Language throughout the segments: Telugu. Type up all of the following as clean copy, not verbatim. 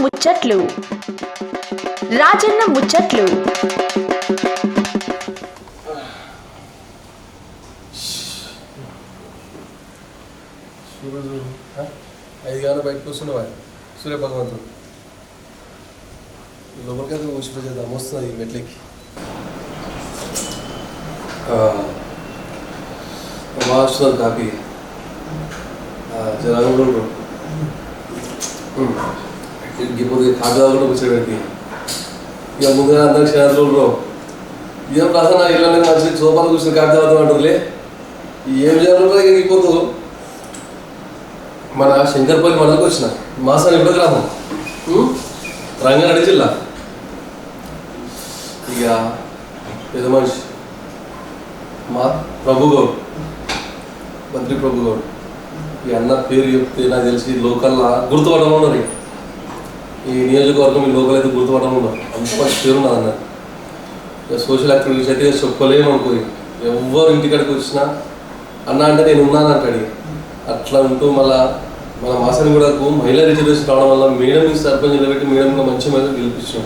ముచ్చట్లు రాజన్న ముచ్చట్లు. ఐదు గంటల బయటకు వస్తున్నావా సూర్య భగవంతుడు లోపలికైతే కూర్చుంటే చేద్దాం వస్తుంది మెట్లకి వస్తుంది కాపీ జనాలు ఇప్పుడు కాదు కూర్చోబెట్టి ఇక ముందుగా అందరికి క్షణాలు ఏం రాసా నా ఇళ్ళని మంచి సోపాలు కూర్చొని కాపీ తాగుతాం అంటారులే ఏం చేయాలో ఇక ఇప్పుడు మన శంకర్పల్లి మండలికి వచ్చిన మాసాన్ని ఇప్పుడు గ్రామం రంగారెడ్డి జిల్లా. ఇక పెద్ద మనిషి మా ప్రభుగౌడ్ మంత్రి ప్రభుగౌడ్ ఈ అన్న పేరు చెప్తే నాకు తెలిసి లోకల్లా గుర్తుపడడం ఉన్నారు. ఈ నియోజకవర్గం ఈ లోకల్ అయితే గుర్తుపడడం ఉన్నారు. అంత మంచి పేరు ఉన్నది అన్న. ఇక సోషల్ యాక్టివిటీస్ అయితే చెప్పలేము అనుకోయి ఎవరు ఇంటికాడికి వచ్చినా అన్న అంటే నేను ఉన్నాను అంటాడు. అట్లా ఉంటూ మళ్ళా మన మాసాన్ని కూడా మహిళా రిజర్వేషన్ రావడం వల్ల మేడం సర్పంచ్ నిలబెట్టి మేడం కూడా మంచి మహిళ గెలిపించాం.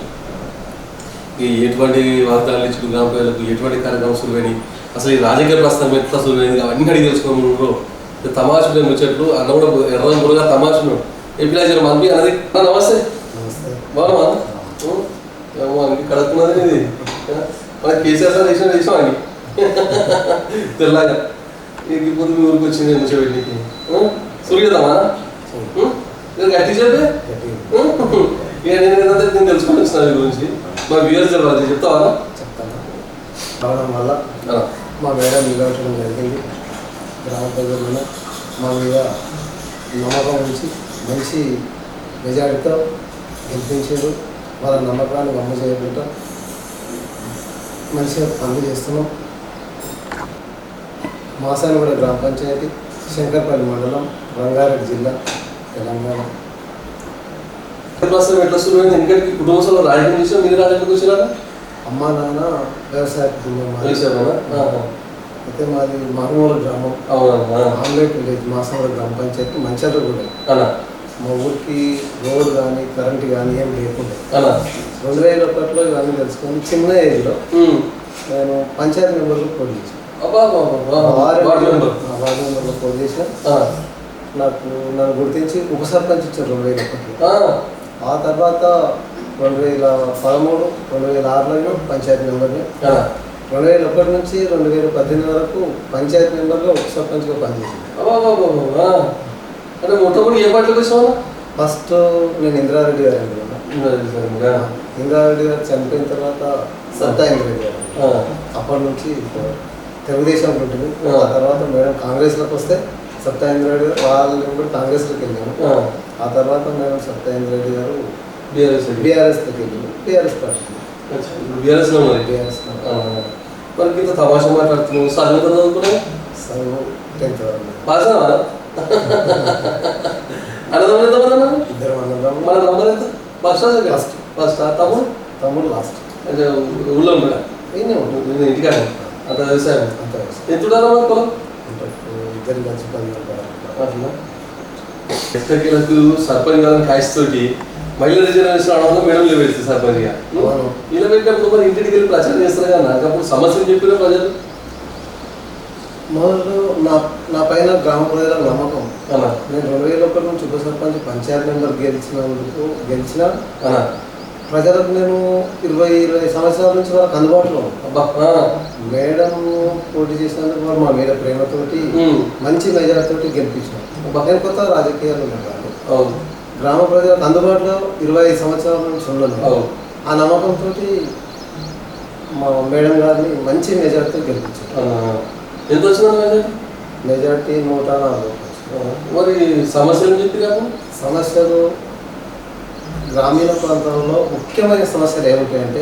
ఎటువంటి వాగ్దానాలు ఇచ్చిన గ్రామ ప్రజలకు ఎటువంటి కార్యక్రమం సులువైనవి అసలు ఈ రాజకీయ ప్రస్థానం ఎట్లా సులువైంది అవన్నీ అడిగి తెలుసుకోవడం తమాషులు వచ్చేట్లు అన్న కూడా ఎర్ర మురుగా తమాషులు ఎప్పుడు మనకి అన్నది నమస్తే బాగున్నా కడుక్కున్నది ఇది మన కేసీఆర్ సార్ చేసిన చేసాం అని తెల్లగా ఇప్పుడు మీ ఊరికి వచ్చింది ముచ్చబెట్టికి సురిగేద్దామా గట్టి చెప్పే ఇక నేను తెలుసుకొని వచ్చిన గురించి మా వ్యూవర్స్ చెప్పాలి చెప్తావా చెప్తాను. రావడం వల్ల మా మేడం నిలబెట్టడం జరిగింది. గ్రామ ప్రజల్లో మా మీద నమ్మకం ఉంచి మంచి మెజారిటీతో గెలిపించారు. వాళ్ళ నమ్మకాన్ని అమ్మ చేయకుండా మంచిగా పనులు చేస్తున్నాం. మాసానిగూడ గ్రామ పంచాయతీ శంకర్పల్లి మండలం రంగారెడ్డి జిల్లా తెలంగాణ. ఎట్లా సులువైంది ఎందుకంటే కుటుంబ సభ్యులు రాజకీయం చేసాం మీరు రాజకీయం వచ్చినారా? అమ్మ నాన్న వ్యవసాయ కుటుంబం. అయితే మాది మహమూల గ్రామం ఆమ్లెట్ విలేజ్ మాసానిగూడ గ్రామ పంచాయతీ మంచిర్యాల కూడా. మా ఊరికి రోడ్ కానీ కరెంట్ కానీ ఏం లేకుండా 2001లో ఇవన్నీ తెలుసుకొని చిన్న ఏజ్లో నేను పంచాయతీ మెంబర్లో పోటీ చేశాను. వార్డు మెంబర్లో పోటీ చేసిన నన్ను గుర్తించి ఉప సర్పంచ్ ఇచ్చారు 2001లో. ఆ తర్వాత 2013, 2006లో పంచాయతీ మెంబర్ని, 2001 నుంచి 2018 వరకు పంచాయతీ మెంబర్లో ఉప సర్పంచ్గా పనిచేసింది. అంటే మొట్టమొదటి ఏ పార్టీకి వచ్చావా? ఫస్ట్ నేను ఇంద్రారెడ్డి గారు అనుకున్నా. ఇంద్రారెడ్డి గారు చనిపోయిన తర్వాత సత్యారెడ్డి గారు అప్పటి నుంచి తెలుగుదేశం ఉంటుంది. ఆ తర్వాత మేడం కాంగ్రెస్లోకి వస్తే సత్యేంద్రెడ్డి గారు వాళ్ళు కూడా కాంగ్రెస్లోకి వెళ్ళాను. ఆ తర్వాత మేడం సత్యేంద్రెడ్డి గారు బీఆర్ఎస్లోకి వెళ్ళాను. బీఆర్ఎస్ పార్టీ బీఆర్ఎస్లో ఇంత తమాషా మాట్లాడుతున్నావు. చదువు చదువుకున్నా చదువు 10th వరకు పాస్ ఇద్దరు అన్నదమ్ములు. మన నంబర్ ఎంత? ఫస్ట్ ఫస్ట్ తమ్ముడు లాస్ట్. అంటే ఊళ్ళో ఉంటాడా? ఇంటికాడ అంత వ్యవసాయం అంత వ్యవసాయం. ఎంత పొలం? ఇద్దరు కలిసి 10 అట్లా ఎక్కడికి సర్పంచ్ గారిని కాయస్తోటి మహిళా రిజర్వేషన్ రావడంలో మేడం నిలబెడుతుంది సర్పంచ్గా. నిలబెట్టినప్పుడు మరి ఇంటికి వెళ్ళి ప్రచారం చేస్తారు కదా. నాకు అప్పుడు సమస్యలు చెప్పిన ప్రజలు మొదలు నా పైన గ్రామ ప్రజలకు నమ్మకం. నేను 2001 నుంచి ఉప సర్పంచ్ పంచాయతీ మెంబర్ గెలిచిన ప్రజలకు నేను 20 సంవత్సరాల నుంచి వాళ్ళకి అందుబాటులో. మేడం పోటీ చేసినందుకు వాళ్ళు మా మీద ప్రేమతోటి మంచి మెజార్టీతోటి గెలిపించాను. నేను కొత్త రాజకీయాలు ఉన్నాను. గ్రామ ప్రజలకు అందుబాటులో 20 సంవత్సరాల నుంచి ఉన్నాను. ఆ నమ్మకంతో మా మేడం గారిని మంచి మెజార్టీతో గెలిపించాను. ఎంత వచ్చింది మెజార్టీ? 104. మరి సమస్యలు చెప్పి కాదు. సమస్యలు గ్రామీణ ప్రాంతాల్లో ముఖ్యమైన సమస్యలు ఏమిటాయంటే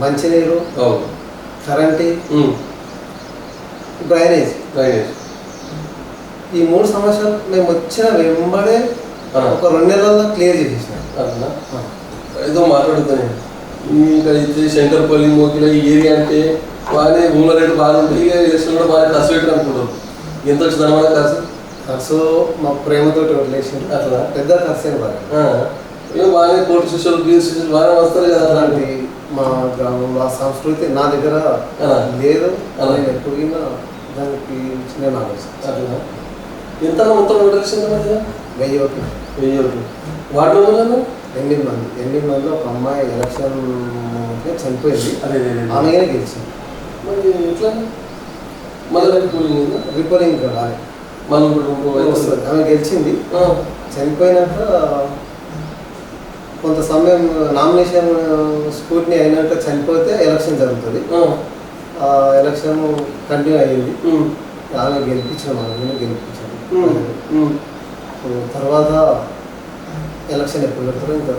మంచినీరు, కరెంటు, డ్రైనేజ్. ఈ 3 సమస్యలు మేము వచ్చిన వెంబడే ఒక 2 నెలల్లో క్లియర్ చేసేసినాం. ఏదో మాట్లాడుతాను ఇక్కడైతే శంకర్పల్లి మోకిల ఈ ఏరియా అంటే బాగానే భూముల రేటు బాగుంటుంది. ఇక ఎలక్షన్ కూడా బాగా ఖర్చు పెట్టడం అనుకుంటాం. ఎంత వచ్చింది అన్నమాట ఖర్చు మా ప్రేమతో వదిలేసి అట్లా పెద్ద ఖర్చు ఏం బాగా ఏమో బాగానే కోటి శిష్యులు బీర్ శిష్యులు బాగానే వస్తారు కదా. అలాంటి మా గ్రామంలో ఆ సంస్కృతి నా దగ్గర లేదు. నేను ఎప్పుడైనా దానికి నేను ఆలోచిస్తాను. అట్లా ఎంత మొత్తం ఓటేసింది మరి? 1000 ఓట్లు. 1000 ఓట్లు. వార్డు మెంబర్లను 8 మంది ఒక అమ్మాయి ఎలక్షన్ చనిపోయింది. అదే ఆమెగానే గెలిచింది. మరి ఎట్లా మళ్ళీ రిపోలింగ్ రాలి మళ్ళీ వస్తుంది. ఆమె గెలిచింది. చనిపోయినాక కొంత సమయం నామినేషన్ స్కూట్నీ అయినాక చనిపోతే ఎలక్షన్ జరుగుతుంది. ఆ ఎలక్షన్ కంటిన్యూ అయ్యింది. ఆమె గెలిపించాను, ఆమె గెలిపించాను. తర్వాత ఎలక్షన్ ఎప్పుడు పెడతారో ఇంకా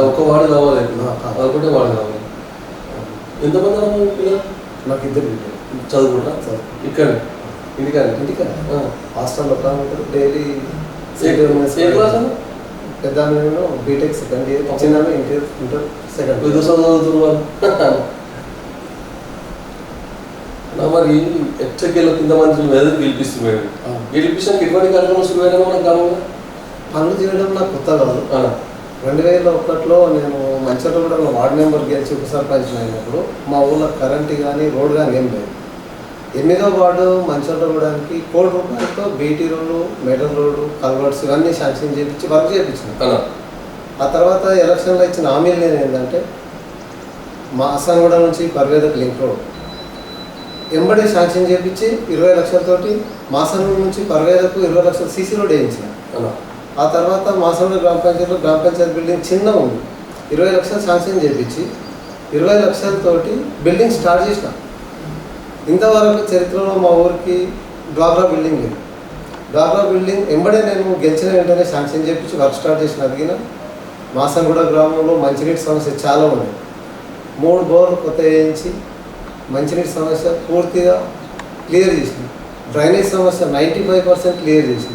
ఒక్క వార్డు కావాలి, ఒకటే వార్డు కావాలి. ఎంతమంది పిల్లలు? నాకు 2 బిడ్డలు. చదువుకుంటా ఇక్కడ ఇంటికాడ హాస్టల్లో ఒక ఉంటారు. డైలీ పెద్ద బీటెక్ సెకండ్ ఇయర్, చిన్న ఇంటర్ సెకండ్ ఇయర్ చదువుతున్నారు. మరి ఎట్టకెళ్ళ కింద మంత్రులు మీద గెలిపిస్తున్నాడు. గెలిపించాక ఎటువంటి కార్యక్రమం శురు అయినా మన గ్రామంలో పనులు చేయడం నాకు కొత్త కాదు. 2001లో నేను మంచిర్యాల వార్డు మెంబర్ గెలిచి ఉప సర్పంచ్ అయినప్పుడు మా ఊళ్ళో కరెంట్ కానీ రోడ్ కానీ ఏం లేదు. 8వ వార్డు మంచిర్యాలకి ₹1 కోటి BT road, metal road, culverts ఇవన్నీ శాంక్షన్ చేయించి వర్క్ చేయించాను. ఆ తర్వాత ఎలక్షన్లో ఇచ్చిన హామీలు నేను ఏంటంటే మాసనగూడ నుంచి పర్వేదకు లింక్ రోడ్ ఎంబడి శాంక్షన్ చేయించి 20 లక్షలతోటి మాసనగూడ నుంచి పర్వేదకు 20 లక్షల సీసీ రోడ్ వేయించిన. ఆ తర్వాత మాసనగూడ గ్రామ పంచాయతీ బిల్డింగ్ చిన్న ఉంది, 20 లక్షలు శాంక్షన్ చేయించి 20 లక్షలతోటి బిల్డింగ్ స్టార్ట్ చేసిన. ఇంతవరకు చరిత్రలో మా ఊరికి డ్వాక్రా బిల్డింగ్ లేదు. డ్వాక్రా బిల్డింగ్ ఎంబడే నేను గెలిచిన వెంటనే శాంక్షన్ చేయించి వర్క్ స్టార్ట్ చేసిన. అదిగిన మాసనగూడ గ్రామంలో మంచినీటి సమస్య చాలా ఉంది. 3 బోర్లు కొత్త వేయించి మంచినీటి సమస్య పూర్తిగా క్లియర్ చేసిన. డ్రైనేజ్ సమస్య 95% క్లియర్ చేసిన.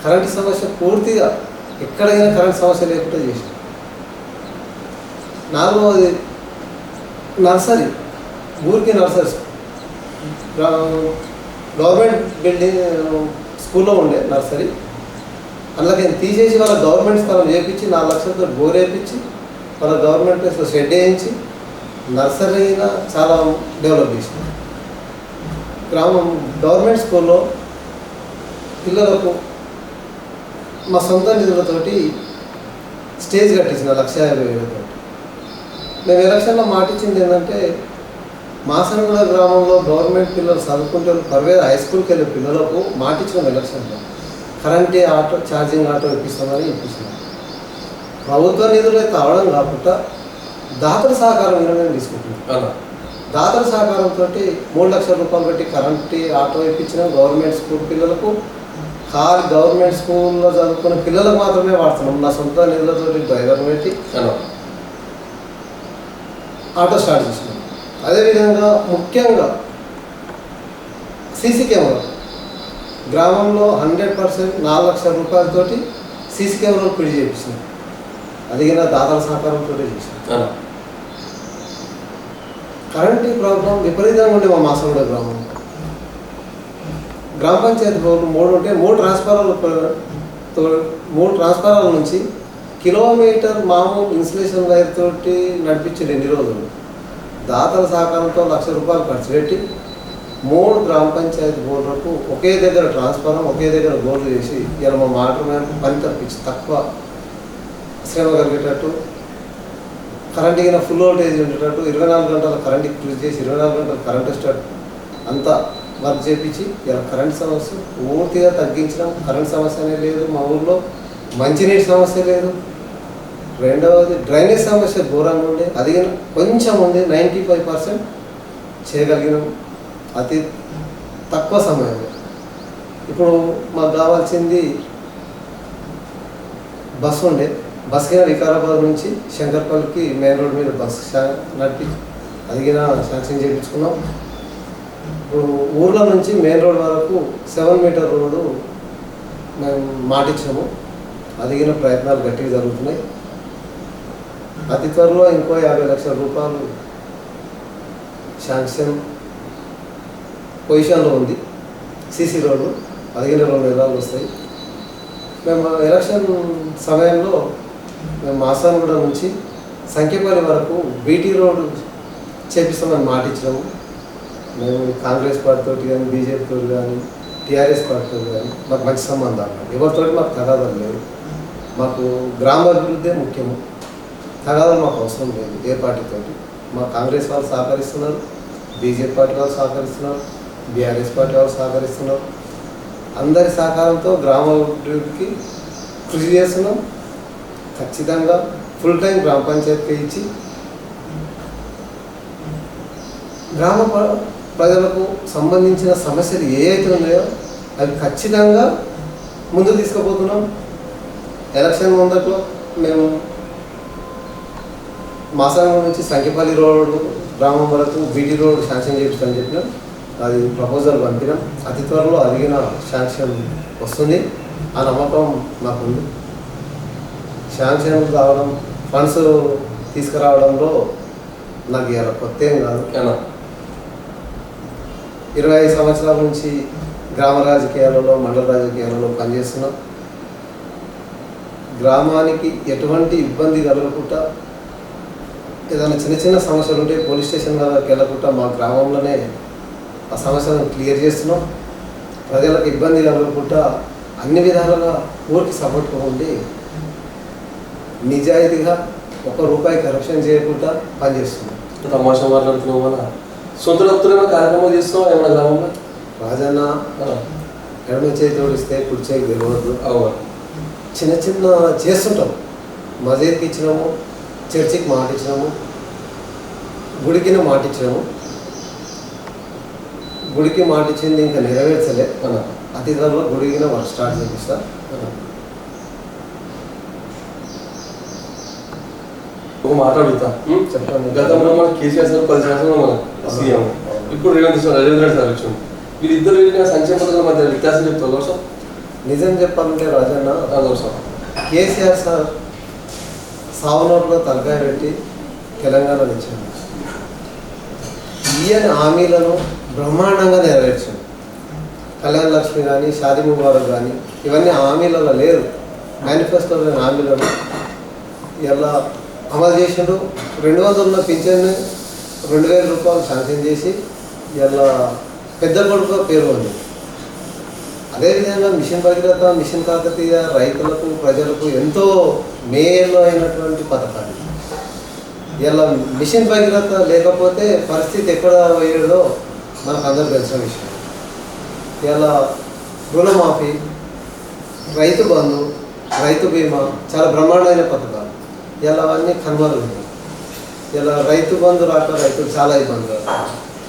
కరెంటు సమస్య పూర్తిగా ఎక్కడైనా కరెంట్ సమస్య లేకుండా చేసిన. 4వది నర్సరీ, ఊరికి నర్సరీ గవర్నమెంట్ బిల్డింగ్ స్కూల్లో ఉండే నర్సరీ, అందులోకి తీసేసి వాళ్ళ గవర్నమెంట్ స్థలం చేయించి 4 లక్షలతో బోర్ వేయించి వాళ్ళ గవర్నమెంట్ ప్లేస్లో షెడ్ వేయించి నర్సరీగా చాలా డెవలప్ చేసింది. గ్రామం గవర్నమెంట్ స్కూల్లో పిల్లలకు మా సొంత నిధులతోటి స్టేజ్ కట్టించిన 1,50,000 మేము ఎలక్షన్లో మాటిచ్చింది ఏంటంటే మాసనగూడ గ్రామంలో గవర్నమెంట్ పిల్లలు చదువుకుంటే పర్వేద హై స్కూల్కి వెళ్ళే పిల్లలకు మాటిచ్చిన ఎలక్షన్లో కరెంటే ఆటో ఛార్జింగ్ ఆటో ఇప్పిస్తామని ఇప్పిస్తున్నాం. ప్రభుత్వ నిధులు కావడం కాకుండా దాతల సహకారం నిర్ణయం తీసుకుంటున్నాం. దాతల సహకారంతో 3 లక్షల రూపాయలు పెట్టి కరెంటు ఆటో ఇప్పించిన గవర్నమెంట్ స్కూల్ పిల్లలకు. గవర్నమెంట్ స్కూల్లో చదువుకునే పిల్లలకు మాత్రమే వాడుతున్నాం. నా సొంత నిధులతో డ్రైవర్ పెట్టి ఆటో స్టార్ట్ చేసినాం. అదేవిధంగా ముఖ్యంగా సీసీ కెమెరా గ్రామంలో 100% 4 లక్షల రూపాయలతోటి సీసీ కెమెరాలు పిడి చేయించినాం. అదిగిన దాతల సహకారంతో చేసినాం. కరెంటు ప్రాబ్లం విపరీతంగా ఉండే మా మాసనగూడ గ్రామంలో. గ్రామ పంచాయతీ రోడ్లు 3 ఉంటే 3 ట్రాన్స్ఫారాల నుంచి కిలోమీటర్ మామూలు ఇన్సులేషన్ వైర్ తోటి నడిపించారు 2 రోజులు. దాతల సహకారంతో ₹1,00,000 ఖర్చు పెట్టి 3 గ్రామ పంచాయతీ బోర్డులకు ఒకే దగ్గర ట్రాన్స్ఫారం, ఒకే దగ్గర బోర్డు చేసి ఇలా మా వాటర్ మ్యాప్ పని తప్పించి తక్కువ శ్రమ కలిగేటట్టు, కరెంట్ కింద ఫుల్ వోల్టేజ్ ఉండేటట్టు 24 గంటల కరెంట్ యూజ్ చేసి 24 గంటల కరెంట్ స్టార్ట్ అంతా వర్క్ చేయించి ఇలా కరెంట్ సమస్య పూర్తిగా తగ్గించడం. కరెంట్ సమస్య అనేది లేదు మా ఊళ్ళో, మంచినీటి సమస్య లేదు. రెండవది డ్రైనేజ్ సమస్య ఘోరంగా ఉండే, అది కొంచెం ఉంది, 95% చేయగలిగినాం అతి తక్కువ సమయంలో. ఇప్పుడు మాకు కావాల్సింది బస్సు ఉండే, బస్కి వికారాబాద్ నుంచి శంకర్పల్లికి మెయిన్ రోడ్ మీద బస్సు నడిపి అదిగిన శాంక్షన్ చేయించుకున్నాం. ఇప్పుడు ఊర్ల నుంచి మెయిన్ రోడ్ వరకు 7 మీటర్ రోడ్డు మేము మాటిచ్చాము. అదిగిన ప్రయత్నాలు గట్టిగా జరుగుతున్నాయి. అతి త్వరలో ఇంకో 50 లక్షల రూపాయలు శాంక్షన్ పొజిషన్లో ఉంది. సీసీ రోడ్డు 15 నెలలు వస్తాయి. మేము ఎలక్షన్ సమయంలో మేము మాసానగూడ నుంచి సంఖ్యపల్లి వరకు బీటీ రోడ్ చేపిస్తామని మాట ఇచ్చినాము. మేము కాంగ్రెస్ పార్టీతో కానీ బీజేపీతో కానీ టీఆర్ఎస్ పార్టీతో కానీ మాకు మంచి సంబంధాలు, ఎవరితో మాకు తగాదాలు లేవు. మాకు గ్రామాభివృద్ధే ముఖ్యము, తగాదాలు మాకు అవసరం లేదు ఏ పార్టీతో. మా కాంగ్రెస్ వాళ్ళు సహకరిస్తున్నారు, బీజేపీ పార్టీ వాళ్ళు సహకరిస్తున్నారు, బీఆర్ఎస్ పార్టీ వాళ్ళు సహకరిస్తున్నారు. అందరి సహకారంతో గ్రామాభివృద్ధికి కృషి చేస్తున్నాం. ఖచ్చితంగా ఫుల్ టైం గ్రామ పంచాయతీకి ఇచ్చి గ్రామ ప్రజలకు సంబంధించిన సమస్యలు ఏవైతే ఉన్నాయో అవి ఖచ్చితంగా ముందు తీసుకుపోతున్నాం. ఎలక్షన్ ముందట్లో మేము మాసాంగం నుంచి సంఖ్యపల్లి రోడ్డు గ్రామం వరకు బీటీ రోడ్ శాంక్షన్ చేయించాలని చెప్పినాం. అది ప్రపోజల్ పంపినాం. అతి త్వరలో అడిగిన శాంక్షన్ వస్తుంది, ఆ నమ్మకం మాకుంది. శాంక్షన్ రావడం, ఫండ్స్ తీసుకురావడంలో నాకు ఇలా కొత్త ఏం కాదు. 25 సంవత్సరాల నుంచి గ్రామ రాజకీయాలలో, మండల రాజకీయాలలో పనిచేస్తున్నాం. గ్రామానికి ఎటువంటి ఇబ్బంది కలగకుండా, ఏదైనా చిన్న చిన్న సమస్యలు ఉంటే పోలీస్ స్టేషన్ దగ్గరికి వెళ్ళకుండా మా గ్రామంలోనే ఆ సమస్యలను క్లియర్ చేస్తున్నాం. ప్రజలకు ఇబ్బంది కలగకుండా అన్ని విధాలుగా ఊరికి సపోర్ట్గా ఉండి నిజాయితీగా ₹1 కరప్షన్ చేయకుండా పనిచేస్తున్నాం. తమాషా మాట్లాడుతున్నాం, మన సొంత భక్తులైన కార్యక్రమం చేస్తున్నాం ఏమన్నా గ్రామంలో. రాజన్న ఎడమ చేతి ఓడిస్తే కుడి చేతి తెలియదు. చిన్న చిన్న చేస్తుంటాం. మజీద్కి ఇచ్చినాము, చర్చికి మాట ఇచ్చినాము, గుడికిన మాట ఇచ్చినాము. గుడికి మాట ఇచ్చింది ఇంకా నెరవేర్చలే. అతి త్వరలో గుడికిన వర్క్ స్టార్ట్ చేపిస్తా. ఒక మాట అడుగుతా, చెప్పండి. గతంలో మన కేసీఆర్ సార్ 10 సంవత్సరాలు మన సీఎం, ఇప్పుడు రేవంత్ రెడ్డి సార్ వచ్చింది. వీళ్ళిద్దరు వెళ్ళిన సంక్షేమ పథకాల మధ్య వ్యత్యాసం చెప్తారు సార్? నిజం చెప్పాలంటే రాజన్న, కేసీఆర్ సార్ సావనోట్లో తలకాయ పెట్టి తెలంగాణ తెచ్చాడు. ఈయన హామీలను బ్రహ్మాండంగా నెరవేర్చాడు. కళ్యాణ లక్ష్మి కానీ, షాదీ ముబారక్ కానీ ఇవన్నీ హామీలలో లేరు. మేనిఫెస్టోలో హామీలను ఇలా అమలు చేసిండు. 200 ఉన్న పింఛన్ని ₹2000 శాంక్షన్ చేసి ఇలా పెద్ద కొడుకు పేరు ఉంది. అదేవిధంగా మిషన్ భగీరథ, మిషన్ కాకతీయ రైతులకు, ప్రజలకు ఎంతో మేలు అయినటువంటి పథకాలు. ఇలా మిషన్ భగీరథ లేకపోతే పరిస్థితి ఎక్కడ పోయేదో మనకు అందరూ తెలిసిన విషయం. ఇలా రుణమాఫీ, రైతు బంధు, రైతు బీమా చాలా బ్రహ్మాండమైన పథకాలు. ఇలా అవన్నీ కనుమరుగు. ఇలా రైతు బంధు రాక రైతులు చాలా ఇబ్బందులు.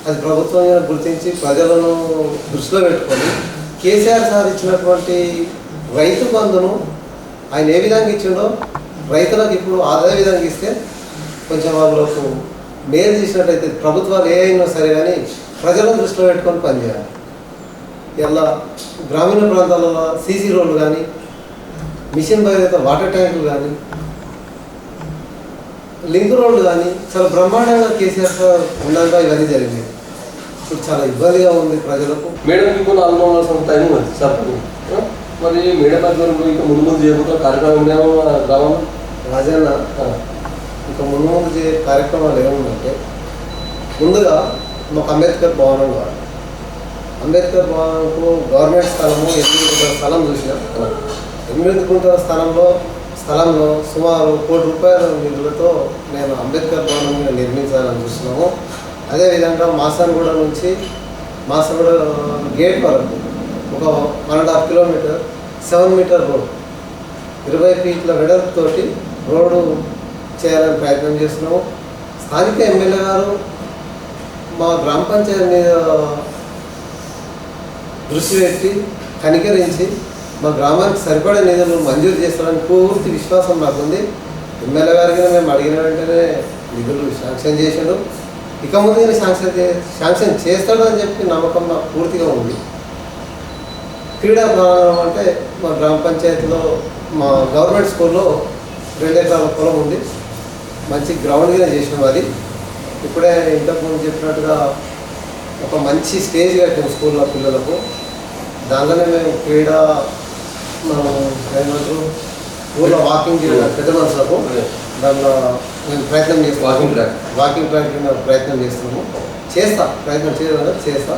అది ప్రభుత్వం గుర్తించి ప్రజలను దృష్టిలో పెట్టుకొని కేసీఆర్ సార్ ఇచ్చినటువంటి రైతు బంధును ఆయన ఏ విధంగా ఇచ్చిండో రైతులకు ఇప్పుడు అదే విధంగా ఇస్తే కొంచెం వాళ్ళకు మేలు చేసినట్టయితే ప్రభుత్వాలు ఏ అయినా సరే కానీ ప్రజలను దృష్టిలో పెట్టుకొని పనిచేయాలి. ఇలా గ్రామీణ ప్రాంతాలలో సీసీ రోడ్లు కానీ, మిషన్ భగీరథ వాటర్ ట్యాంకులు కానీ, లింక్ రోడ్లు కానీ చాలా బ్రహ్మాండంగా కేసీఆర్ సార్ ఉండగా ఇవన్నీ జరిగినాయి. ఇప్పుడు చాలా ఇబ్బందిగా ఉంది ప్రజలకు. మేడం మీకు 4 సంవత్సరాల టైం ఉంది సార్. మరి మేడం ఆధ్వర్యంలో ఇంకా ముందు చేయకుండా కార్యక్రమం ఉన్నాయో గ్రామంలో? రాజన్న, ఇంకా ముందు చేసే కార్యక్రమాలు ఏముందంటే, ముందుగా మాకు అంబేద్కర్ భవనం కావాలి. అంబేద్కర్ భవనంకు గవర్నమెంట్ స్థలము 8 గుంటల స్థలం చూసినాం. 8 గుంటల స్థలంలో సుమారు ₹1 నిధులతో నేను అంబేద్కర్ భవనం నిర్మించాలని చూస్తున్నాము. అదేవిధంగా మాసానగూడ నుంచి మాసానగూడ గేట్ వరకు ఒక 1.5 కిలోమీటర్ 7 మీటర్ రోడ్, 20 ఫీట్ల వెడల్పుతోటి రోడ్డు చేయాలని ప్రయత్నం చేస్తున్నాము. స్థానిక ఎమ్మెల్యే గారు మా గ్రామ పంచాయతీ మీద దృష్టి పెట్టి కనికరించి మా గ్రామానికి సరిపడే నిధులు మంజూరు చేస్తారని పూర్తి విశ్వాసం నాకుంది. ఎమ్మెల్యే గారికి మేము అడిగిన వెంటనే నిధులు శాంక్షన్ చేశాడు. ఇక ముందు శాంక్షన్ చేస్తాడని చెప్పి నమ్మకం నాకు పూర్తిగా ఉంది. క్రీడా ప్రాంగణం అంటే మా గ్రామ పంచాయతీలో మా గవర్నమెంట్ స్కూల్లో 2 ఎకరాల పొలం ఉంది. మంచి గ్రౌండ్గా చేసినాం. అది ఇప్పుడే ఇంతకుముందు చెప్పినట్టుగా ఒక మంచి స్టేజ్ కట్టాము స్కూల్లో పిల్లలకు. దాంట్లోనే మేము క్రీడా మనం ఏమంటారు ఊళ్ళో వాకింగ్ చేయడం పెద్ద మనుషులకు దానిలో మేము ప్రయత్నం చేస్తాం. వాకింగ్ ట్రాక్ కింద ప్రయత్నం చేస్తున్నాము. ప్రయత్నం చేయడం చేస్తా.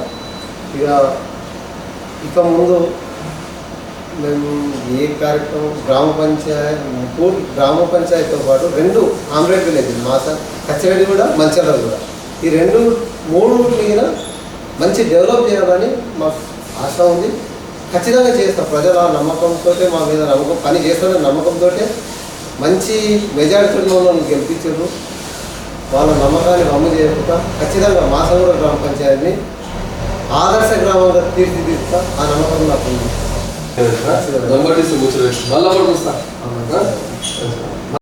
ఇక ముందు మేము ఏ కార్యక్రమం గ్రామ పంచాయతీతో పాటు 2 ఆమ్లెట్ విలేజ్ కచ్చిరెడ్డి కూడా మంచిర్యాల కూడా ఈ 2-3 మీద మంచి డెవలప్ చేయాలని మాకు ఆశ ఉంది. ఖచ్చితంగా చేస్తాం. ప్రజల నమ్మకంతో మా మీద పని చేస్తారని నమ్మకంతో మంచి మెజారిటీలో గెలిపించారు. వాళ్ళ నమ్మకాన్ని అమలు చేయకుండా ఖచ్చితంగా మాసంగూడ గ్రామ పంచాయతీని ఆదర్శ గ్రామంగా తీర్చిదిద్దుతా ఆ నమ్మకం నాకు ఉంది. మళ్ళీ